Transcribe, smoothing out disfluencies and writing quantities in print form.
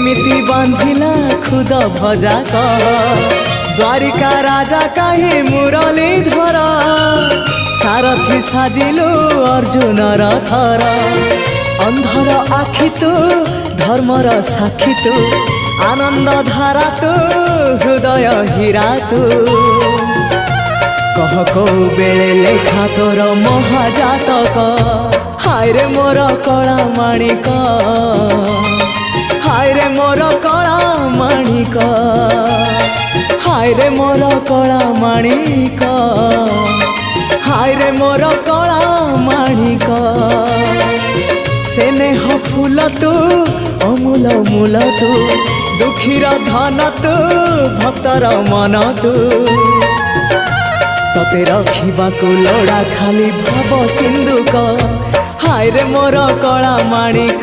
केमिति बांधिला खुद भजा कह द्वारिका राजा कहीं मुरलीधर सारथी साजिलु अर्जुन रथर अंधर आखि तू धर्मर साक्षी तू आनंद धारा तू हृदय हीरा तू कह को बेले लेखा तोर महाजातक हाय रे मोर कला माणिक हाय रे मोर कला माणिक हाय रे मोर कला माणिक हाय रे मोर कला माणिक स्नेह फूल तू अमूल मूल तू दुखीर धन तू भक्तर मन तू तते रखिबाकू लोड़ा खाली भाव सिंधुक हाय रे मोर कला माणिक।